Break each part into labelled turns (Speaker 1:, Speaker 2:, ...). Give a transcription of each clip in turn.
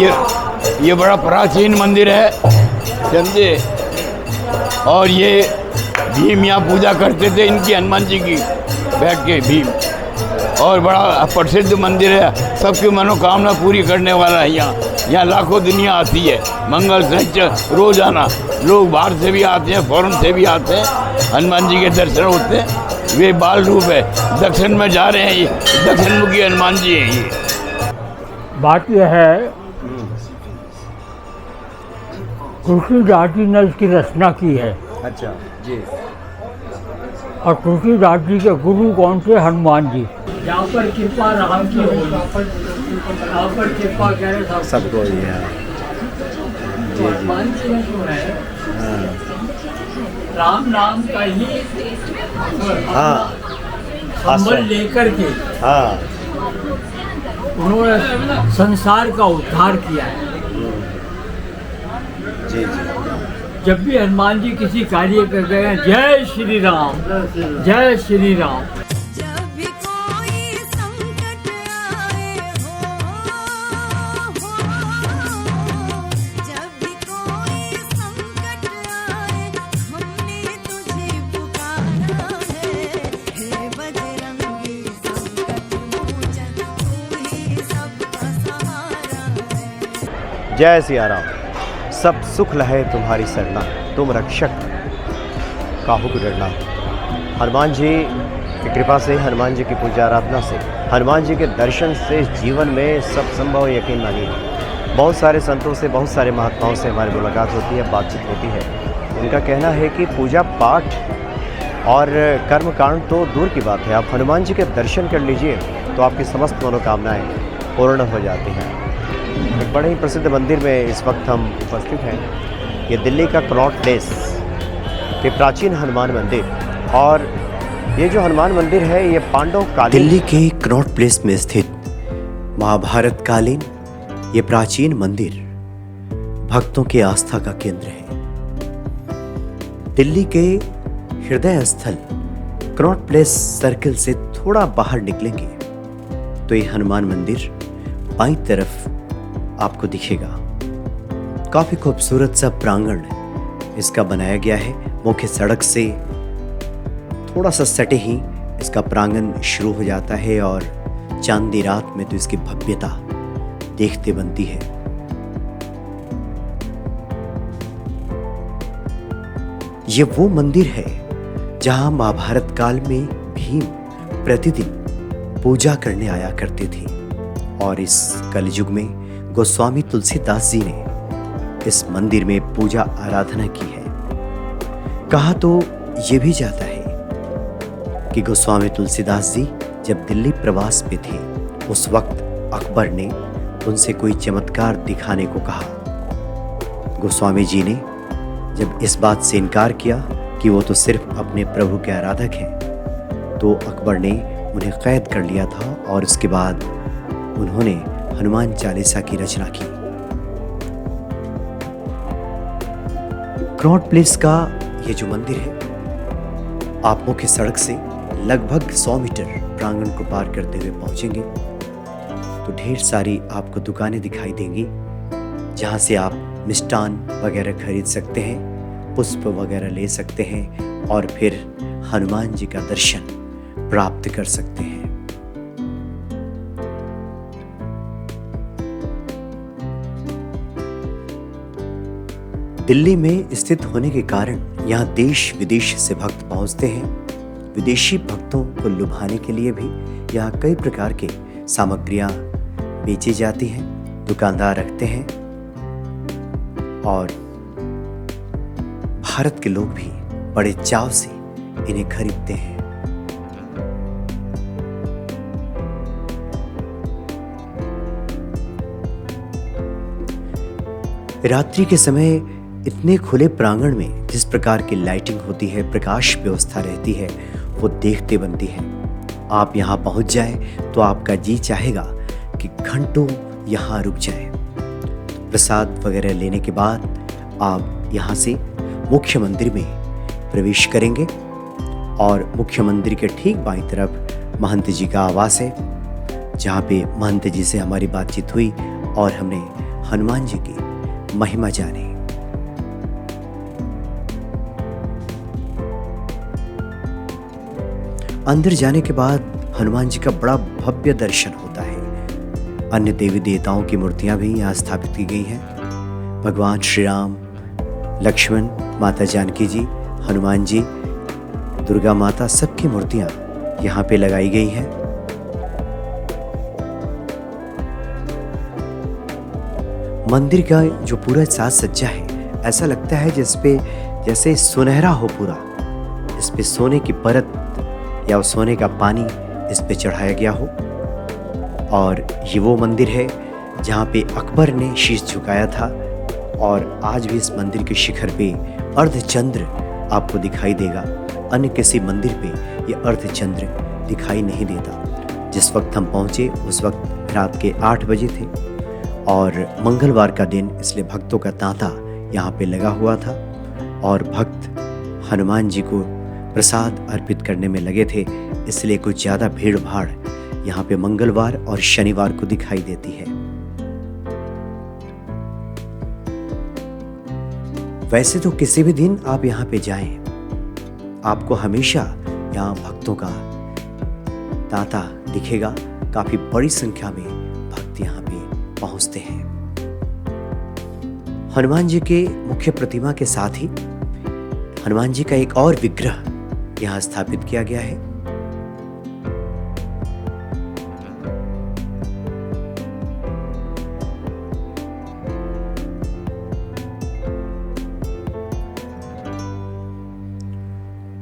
Speaker 1: ये बड़ा प्राचीन मंदिर है, समझे। और ये भीम यहाँ पूजा करते थे इनकी, हनुमान जी की बैठ के भीम। और बड़ा प्रसिद्ध मंदिर है, सबकी मनोकामना पूरी करने वाला है। यहाँ लाखों दुनिया आती है, मंगल शनिचर रोजाना लोग बाहर से भी आते हैं, फॉरेन से भी आते हैं, हनुमान जी के दर्शन होते हैं। वे बाल रूप है, दक्षिण में जा रहे हैं, ये दक्षिण मुखी हनुमान जी हैं। ये
Speaker 2: बात यह है, तुलसीदास जी ने इसकी रचना की है।
Speaker 3: अच्छा जी।
Speaker 2: और तुलसीदास जी के गुरु कौन थे? हनुमान जी। जहाँ पर कृपा राम की हो, यहाँ पर कृपा करे
Speaker 3: सबको ही है। जी
Speaker 2: हनुमान जी ने जो है राम नाम का ही संबल लेकर के उन्होंने संसार का उद्धार किया है।
Speaker 3: जी जी।
Speaker 2: जब भी हनुमान जी किसी कार्य कर गए हैं, जय श्री राम, जय श्री राम।
Speaker 4: जब भी कोई संकट आए जब भी कोई संकट आए, हमने तुझे पुकारा है। हे बजरंगी संकट मोचन, तू ही सबका सहारा है।
Speaker 3: जय सिया राम। सब सुख लहे तुम्हारी सरना, तुम रक्षक काहू को डरना। हनुमान जी की कृपा से, हनुमान जी की पूजा आराधना से, हनुमान जी के दर्शन से जीवन में सब संभव यकीन मानिए। बहुत सारे संतों से, बहुत सारे महात्माओं से हमारी मुलाकात होती है, बातचीत होती है। उनका कहना है कि पूजा पाठ और कर्म कांड तो दूर की बात है, आप हनुमान जी के दर्शन कर लीजिए तो आपकी समस्त मनोकामनाएँ पूर्ण हो जाती हैं। एक बड़े ही प्रसिद्ध मंदिर में इस वक्त हम उपस्थित हैं। ये दिल्ली का कनॉट प्लेस के प्राचीन हनुमान मंदिर, और ये जो हनुमान मंदिर है ये पांडव कालीन, दिल्ली के कनॉट प्लेस में स्थित महाभारत कालीन ये प्राचीन मंदिर भक्तों की आस्था का केंद्र है। दिल्ली के हृदय स्थल कनॉट प्लेस सर्किल से थोड़ा बाहर निकलेंगे तो ये हनुमान मंदिर बाईं तरफ आपको दिखेगा। काफी खूबसूरत सा प्रांगण इसका बनाया गया है। मुख्य सड़क से थोड़ा सा सटे ही इसका प्रांगण शुरू हो जाता है, और चांदी रात में तो इसकी भव्यता देखते बनती है। ये वो मंदिर है जहां महाभारत काल में भीम प्रतिदिन पूजा करने आया करते थे, और इस कलयुग में गोस्वामी तुलसीदास जी ने इस मंदिर में पूजा आराधना की है। कहा तो ये भी जाता है कि गोस्वामी तुलसीदास जी जब दिल्ली प्रवास पे थे, उस वक्त अकबर ने उनसे कोई चमत्कार दिखाने को कहा। गोस्वामी जी ने जब इस बात से इनकार किया कि वो तो सिर्फ अपने प्रभु के आराधक हैं, तो अकबर ने उन्हें कैद कर लिया था, और उसके बाद उन्होंने हनुमान चालीसा की रचना की। कनॉट प्लेस का ये जो मंदिर है, आप मुख्य सड़क से लगभग 100 मीटर प्रांगण को पार करते हुए पहुंचेंगे तो ढेर सारी आपको दुकानें दिखाई देंगी, जहां से आप मिष्टान वगैरह खरीद सकते हैं, पुष्प वगैरह ले सकते हैं, और फिर हनुमान जी का दर्शन प्राप्त कर सकते हैं। दिल्ली में स्थित होने के कारण यहाँ देश विदेश से भक्त पहुँचते हैं। विदेशी भक्तों को लुभाने के लिए भी यहाँ कई प्रकार के सामग्रियाँ बेची जाती हैं, दुकानदार रखते हैं, और भारत के लोग भी बड़े चाव से इन्हें खरीदते हैं। रात्रि के समय इतने खुले प्रांगण में जिस प्रकार की लाइटिंग होती है, प्रकाश व्यवस्था रहती है, वो देखते बनती है। आप यहाँ पहुँच जाए तो आपका जी चाहेगा कि घंटों यहाँ रुक जाए। प्रसाद वगैरह लेने के बाद आप यहाँ से मुख्य मंदिर में प्रवेश करेंगे, और मुख्य मंदिर के ठीक बाईं तरफ महंत जी का आवास है, जहाँ पे महंत जी से हमारी बातचीत हुई और हमने हनुमान जी की महिमा जाने। अंदर जाने के बाद हनुमान जी का बड़ा भव्य दर्शन होता है। अन्य देवी देवताओं की मूर्तियां भी यहाँ स्थापित की गई हैं। भगवान श्री राम, लक्ष्मण, माता जानकी जी, हनुमान जी, दुर्गा माता, सबकी मूर्तियां यहाँ पे लगाई गई हैं। मंदिर का जो पूरा साज सज्जा है, ऐसा लगता है जैसे सुनहरा हो पूरा, इस पे सोने की परत या सोने का पानी इस पे चढ़ाया गया हो। और ये वो मंदिर है जहाँ पे अकबर ने शीश झुकाया था, और आज भी इस मंदिर के शिखर पे अर्धचंद्र आपको दिखाई देगा। अन्य किसी मंदिर पे ये अर्धचंद्र दिखाई नहीं देता। जिस वक्त हम पहुँचे उस वक्त रात के 8 बजे थे और मंगलवार का दिन, इसलिए भक्तों का तांता यहाँ पे लगा हुआ था और भक्त हनुमान जी को प्रसाद अर्पित करने में लगे थे। इसलिए कुछ ज़्यादा भीड़ भाड़ यहाँ पे मंगलवार और शनिवार को दिखाई देती है। वैसे तो किसी भी दिन आप यहाँ पे जाएं, आपको हमेशा यहाँ भक्तों का तांता दिखेगा। काफी बड़ी संख्या में भक्त यहाँ पे पहुंचते हैं। हनुमान जी के मुख्य प्रतिमा के साथ ही हनुमान जी का एक और विग्रह यहाँ स्थापित किया गया है।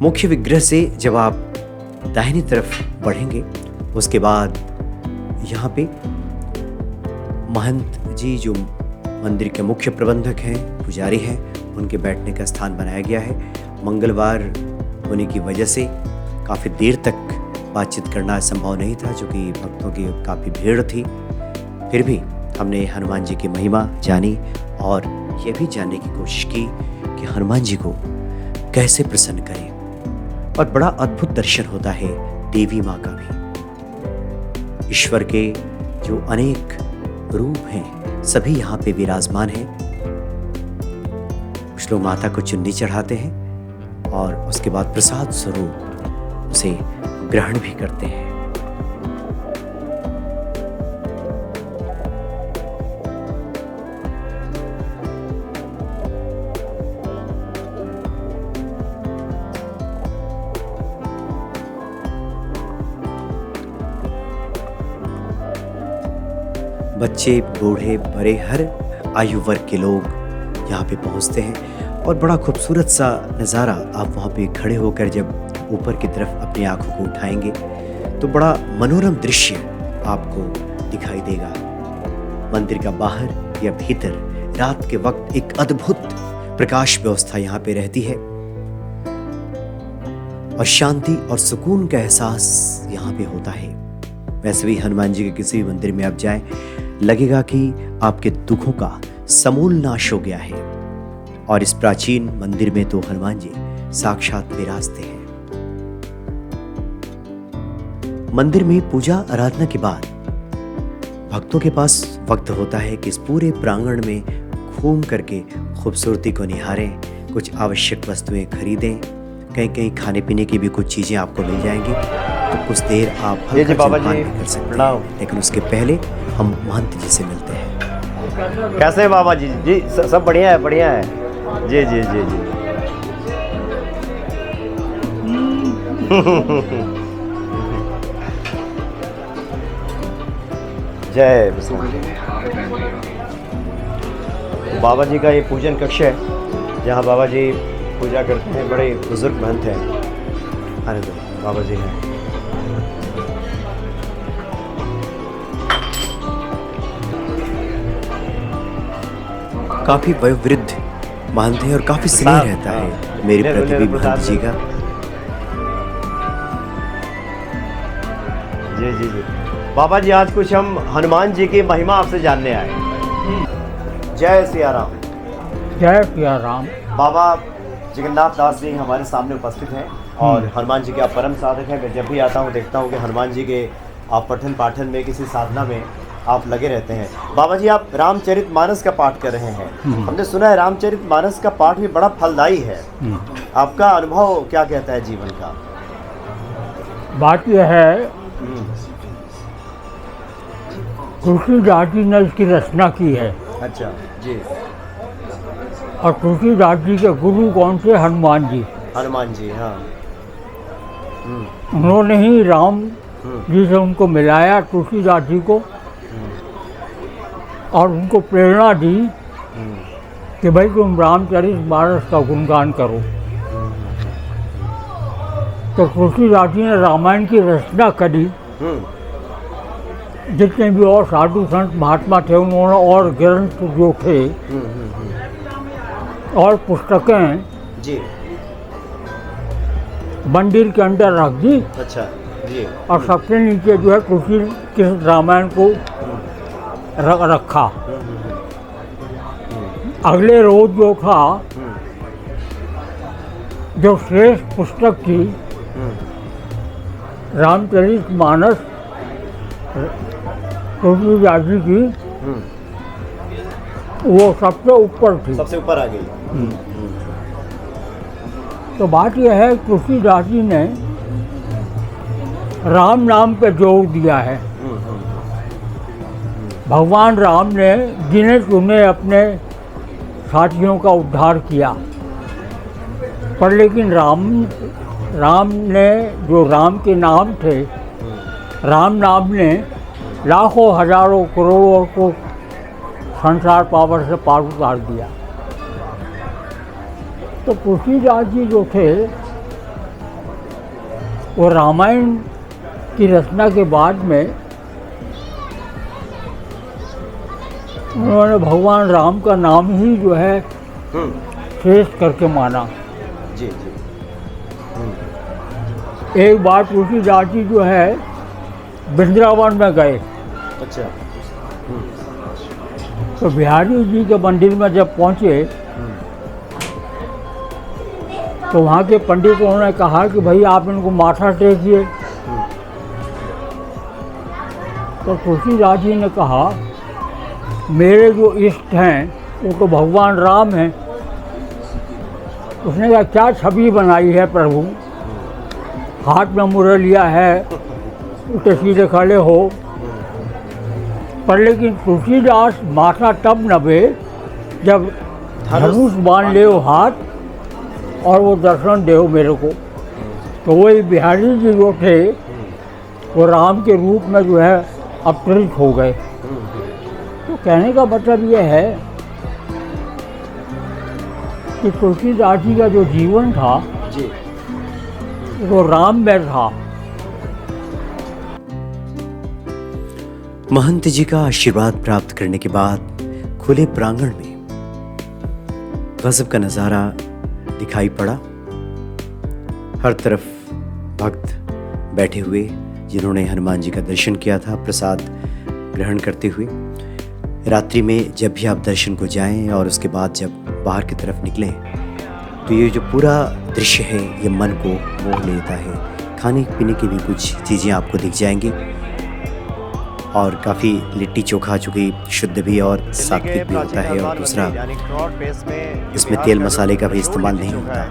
Speaker 3: मुख्य विग्रह से जब आप दाहिनी तरफ बढ़ेंगे, उसके बाद यहाँ पे महंत जी जो मंदिर के मुख्य प्रबंधक हैं, पुजारी हैं, उनके बैठने का स्थान बनाया गया है। मंगलवार होने की वजह से काफ़ी देर तक बातचीत करना संभव नहीं था, जो कि भक्तों की काफ़ी भीड़ थी। फिर भी हमने हनुमान जी की महिमा जानी और ये भी जानने की कोशिश की कि हनुमान जी को कैसे प्रसन्न करें। और बड़ा अद्भुत दर्शन होता है देवी माँ का भी। ईश्वर के जो अनेक रूप हैं सभी यहाँ पे विराजमान हैं। कुछ लोग माता को चुन्नी चढ़ाते हैं और उसके बाद प्रसाद स्वरूप उसे ग्रहण भी करते हैं। बच्चे, बूढ़े, बड़े, हर आयु वर्ग के लोग यहाँ पे पहुँचते हैं और बड़ा खूबसूरत सा नज़ारा। आप वहाँ पे खड़े होकर जब ऊपर की तरफ अपनी आंखों को उठाएंगे तो बड़ा मनोरम दृश्य आपको दिखाई देगा। मंदिर का बाहर या भीतर रात के वक्त एक अद्भुत प्रकाश व्यवस्था यहाँ पे रहती है और शांति और सुकून का एहसास यहाँ पे होता है। वैसे भी हनुमान जी के किसी भी मंदिर में आप जाएं, लगेगा कि आपके दुखों का समूल नाश हो गया है। और इस प्राचीन मंदिर में तो हनुमान जी साक्षात विराजते हैं। मंदिर में पूजा आराधना के बाद भक्तों के पास वक्त होता है कि इस पूरे प्रांगण में घूम करके खूबसूरती को निहारें, कुछ आवश्यक वस्तुएं खरीदें। कहीं कहीं खाने पीने की भी कुछ चीजें आपको मिल जाएंगी, तो कुछ देर आप हल्का जलपान भी कर सकते हैं। लेकिन उसके पहले हम महंत जी से मिलते हैं।
Speaker 5: कैसे हैं बाबा जी? जी सब बढ़िया है, बढ़िया है। जी जी जी जी जय बाबा जी का ये पूजन कक्ष है जहाँ बाबा जी पूजा करते हैं। बड़े बुजुर्ग महंत हैं। आने दो, बाबा जी हैं।
Speaker 3: काफी वयोवृद्ध महंत हैं और काफी स्नेह रहता है मेरे प्रति भी महंत जी का।
Speaker 5: जी जी जी बाबा जी, आज कुछ हम हनुमान जी की महिमा आपसे जानने आए। जय सिया राम।
Speaker 2: जय सिया राम।
Speaker 5: बाबा जगन्नाथ दास जी हमारे सामने उपस्थित हैं और हनुमान जी के आप परम साधक हैं। मैं जब भी आता हूँ देखता हूँ कि हनुमान जी के आप पठन पाठन में, किसी साधना में आप लगे रहते हैं। बाबा जी आप रामचरितमानस का पाठ कर रहे हैं, हमने सुना है रामचरितमानस का पाठ भी बड़ा फलदायी है, आपका अनुभव क्या कहता है जीवन का?
Speaker 2: बात यह है, तुलसीदास जी ने इसकी रचना की है।
Speaker 5: अच्छा जी।
Speaker 2: और तुलसीदास जी के गुरु कौन थे? हनुमान जी।
Speaker 5: हनुमान जी, हाँ।
Speaker 2: उन्होंने ही राम जी से उनको मिलाया, तुलसीदास जी को, और उनको प्रेरणा दी कि भाई तुम रामचरितमानस का गुणगान करो। तो तुलसीदास जी ने रामायण की रचना करी। जितने भी और साधु संत महात्मा थे उन्होंने और ग्रंथ जो थे और पुस्तकें
Speaker 5: जी
Speaker 2: मंदिर के अंदर रख दी।
Speaker 5: अच्छा जी।
Speaker 2: और सबसे नीचे जो है तुलसी के रामायण को रखा। अगले रोज जो था, जो श्रेष्ठ पुस्तक थी रामचरितमानस तुलसीदास जी की, वो सबसे ऊपर थी,
Speaker 5: सबसे ऊपर आ गई।
Speaker 2: तो बात यह है तुलसीदास जी ने राम नाम पे जोर दिया है। भगवान राम ने गिने चुने अपने साथियों का उद्धार किया, पर लेकिन राम ने जो राम के नाम थे, राम नाम ने लाखों हजारों करोड़ों को संसार पावर से पार उतार दिया। तो तुलसीदास जी जो थे वो रामायण की रचना के बाद में उन्होंने भगवान राम का नाम ही जो है श्रेष्ठ करके माना।
Speaker 5: जी जी।
Speaker 2: एक बार तुलसीदास जी जो है वृंदावन में गए।
Speaker 5: अच्छा।
Speaker 2: तो बिहारी जी के मंदिर में जब पहुँचे तो वहाँ के पंडितों ने कहा कि भाई आप इनको माथा टेकिए। तो तुलसीदास जी ने कहा मेरे जो इष्ट हैं वो तो भगवान राम हैं। उसने कहा क्या छवि बनाई है प्रभु, हाथ में मुरलिया है, उल्टे सीधे खड़े हो। पर लेकिन तुलसीदास माथा तब नभे जब धनुष बांध ले हाथ और वो दर्शन दे मेरे को। तो वही बिहारी जी जो थे वो राम के रूप में जो है अवतरित हो गए। तो कहने का मतलब ये है कि तुलसीदास जी का जो जीवन था
Speaker 5: जी
Speaker 2: वो राम में था।
Speaker 3: महंत जी का आशीर्वाद प्राप्त करने के बाद खुले प्रांगण में गजब का नज़ारा दिखाई पड़ा। हर तरफ भक्त बैठे हुए जिन्होंने हनुमान जी का दर्शन किया था प्रसाद ग्रहण करते हुए। रात्रि में जब भी आप दर्शन को जाएं और उसके बाद जब बाहर की तरफ निकलें तो ये जो पूरा दृश्य है ये मन को मोह लेता है। खाने पीने की भी कुछ चीज़ें आपको दिख जाएंगी और काफ़ी लिट्टी चोखा चूँकि शुद्ध भी और सात्विक भी होता है, और दूसरा इसमें तेल मसाले का भी इस्तेमाल नहीं होता,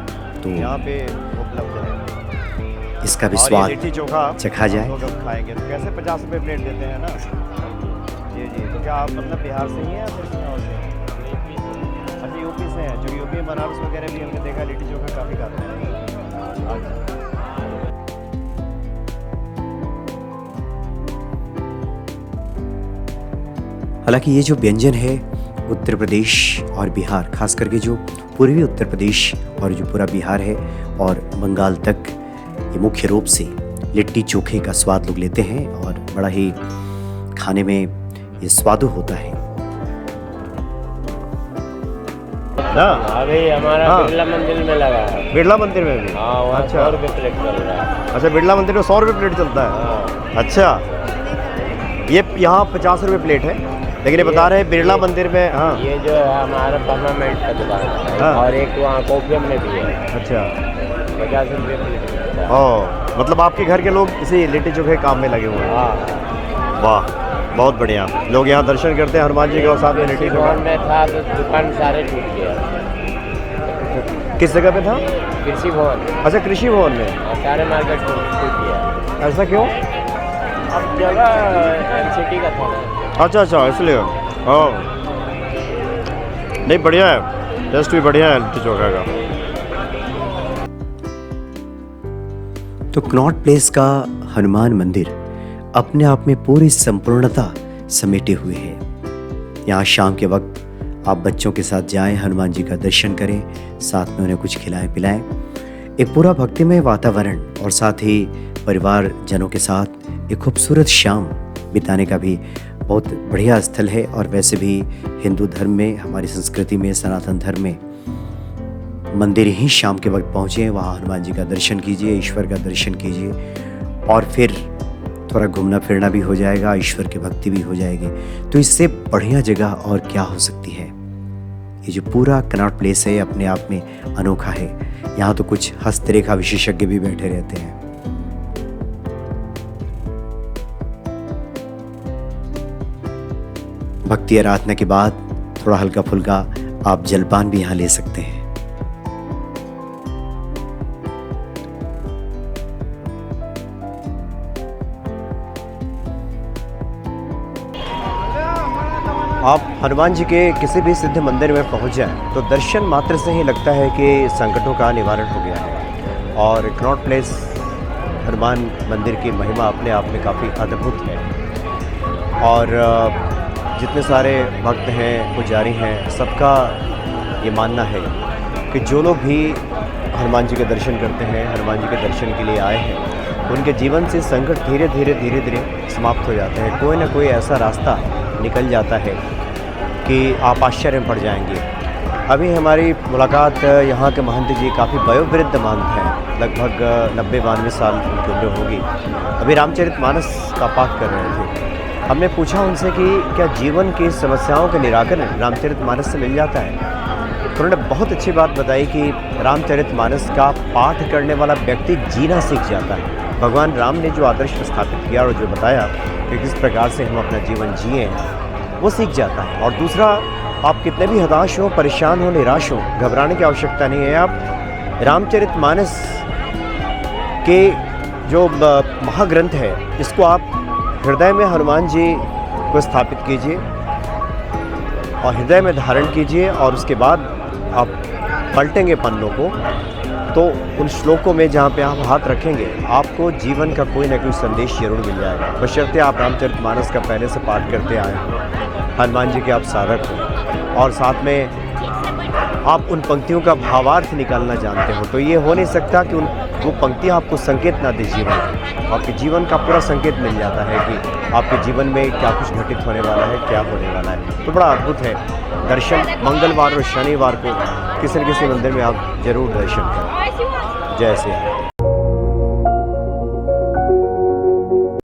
Speaker 3: तो
Speaker 5: यहाँ पे उपलब्ध है।
Speaker 3: इसका भी
Speaker 5: और ये
Speaker 3: स्वाद
Speaker 5: लिट्टी चोखा
Speaker 3: चखा जाए।
Speaker 5: हम लोग खाएंगे तो कैसे 50 रुपये प्लेट देते हैं ना। जी जी। तो क्या आप मतलब बिहार से ही हैं या फिर कहीं और से हैं? अच्छा यूपी से हैं, जो यूपी बनारस वगैरह भी हमने देखा लिट्टी चोखा काफ़ी खाते हैं।
Speaker 3: हालांकि ये जो व्यंजन है उत्तर प्रदेश और बिहार, खास करके जो पूर्वी उत्तर प्रदेश और जो पूरा बिहार है और बंगाल तक, ये मुख्य रूप से लिट्टी चोखे का स्वाद लोग लेते हैं और बड़ा ही खाने में ये स्वादु होता है।
Speaker 5: ना
Speaker 6: अभी हमारा
Speaker 5: हाँ।
Speaker 6: बिरला मंदिर में लगा है।
Speaker 5: बिरला मंदिर में भी?
Speaker 6: हाँ, वहाँ
Speaker 5: अच्छा।
Speaker 6: 100 रुपये प्लेट चल रहा है।
Speaker 5: अच्छा, बिरला मंदिर में 100 रुपये प्लेट चलता है?
Speaker 6: हाँ।
Speaker 5: अच्छा, ये यहाँ 50 रुपये प्लेट है, लेकिन ये बता रहे हैं बिरला मंदिर में। हाँ
Speaker 6: ये जो है हमारा परमानेंट का दुकान है।
Speaker 5: हाँ।
Speaker 6: और एक वहाँ कोपियम में भी है,
Speaker 5: अच्छा।
Speaker 6: 50 रुपये प्लेट मिलता है।
Speaker 5: ओ, मतलब आपके घर के लोग इसी लिट्टी चोखे काम में लगे हुए हैं?
Speaker 6: हाँ।
Speaker 5: वाह,
Speaker 3: बहुत बढ़िया। लोग यहाँ दर्शन करते हैं हनुमान जी के और साथ में लिट्टी
Speaker 6: कृषि
Speaker 3: चोखा।
Speaker 6: भवन में था तो दुकान सारे टूट गया।
Speaker 3: किस जगह पे था?
Speaker 6: कृषि भवन
Speaker 3: अच्छा, कृषि भवन में।
Speaker 6: और सारे मार्केट टूट गया।
Speaker 3: ऐसा क्यों?
Speaker 6: अब जगह एमसीटी का था ना।
Speaker 3: अच्छा अच्छा, इसलिए। हाँ, नहीं बढ़िया है, टेस्ट भी बढ़िया है लिट्टी चोखा का। तो कनॉट प्लेस का हनुमान मंदिर अपने आप में पूरी संपूर्णता समेटे हुए है। यहाँ शाम के वक्त आप बच्चों के साथ जाएं, हनुमान जी का दर्शन करें, साथ में उन्हें कुछ खिलाएं पिलाएं। एक पूरा भक्तिमय वातावरण और साथ ही परिवार जनों के साथ एक खूबसूरत शाम बिताने का भी बहुत बढ़िया स्थल है। और वैसे भी हिंदू धर्म में, हमारी संस्कृति में, सनातन धर्म में मंदिर ही शाम के वक्त पहुँचें, वहाँ हनुमान जी का दर्शन कीजिए, ईश्वर का दर्शन कीजिए और फिर थोड़ा घूमना फिरना भी हो जाएगा, ईश्वर की भक्ति भी हो जाएगी। तो इससे बढ़िया जगह और क्या हो सकती है। ये जो पूरा कनॉट प्लेस है अपने आप में अनोखा है। यहाँ तो कुछ हस्तरेखा विशेषज्ञ भी बैठे रहते हैं। भक्ति आराधना के बाद थोड़ा हल्का फुल्का आप जलपान भी यहाँ ले सकते हैं। आप हनुमान जी के किसी भी सिद्ध मंदिर में पहुंच जाएं तो दर्शन मात्र से ही लगता है कि संकटों का निवारण हो गया है। और कनॉट प्लेस हनुमान मंदिर की महिमा अपने आप में काफ़ी अद्भुत है। और जितने सारे भक्त हैं, पुजारी हैं, सबका ये मानना है कि जो लोग भी हनुमान जी के दर्शन करते हैं, हनुमान जी के दर्शन के लिए आए हैं, उनके जीवन से संकट धीरे धीरे समाप्त हो जाते हैं। कोई ना कोई ऐसा रास्ता निकल जाता है कि आप आश्चर्य में पड़ जाएंगे। अभी हमारी मुलाकात यहाँ के महंत जी काफ़ी वयोवृद्ध महंत हैं, लगभग 90-92 साल उनकी उम्र होगी। अभी रामचरितमानस का पाठ कर रहे थे। हमने पूछा उनसे कि क्या जीवन की समस्याओं का निराकरण रामचरितमानस से मिल जाता है। उन्होंने बहुत अच्छी बात बताई कि रामचरितमानस का पाठ करने वाला व्यक्ति जीना सीख जाता है। भगवान राम ने जो आदर्श स्थापित किया और जो बताया कि किस प्रकार से हम अपना जीवन जिए, वो सीख जाता है। और दूसरा, आप कितने भी हताश हो, परेशान हो, निराश हो, घबराने की आवश्यकता नहीं है। आप रामचरितमानस के जो महाग्रंथ है, इसको आप हृदय में हनुमान जी को स्थापित कीजिए और हृदय में धारण कीजिए और उसके बाद आप पलटेंगे पन्नों को, तो उन श्लोकों में जहाँ पे आप हाथ रखेंगे, आपको जीवन का कोई ना कोई संदेश जरूर मिल जाएगा। बशर्ते आप रामचरितमानस का पहले से पाठ करते आए, हनुमान जी के आप साधक हो और साथ में आप उन पंक्तियों का भावार्थ निकालना जानते हो। तो ये हो नहीं सकता कि वो पंक्तियाँ आपको संकेत ना दे जीवन का। आपके जीवन का पूरा संकेत मिल जाता है कि आपके जीवन में क्या कुछ घटित होने वाला है, क्या होने वाला है। तो बड़ा अद्भुत है। दर्शन मंगलवार और शनिवार को किसी न किसी मंदिर में आप जरूर दर्शन करें। जय श्री राम।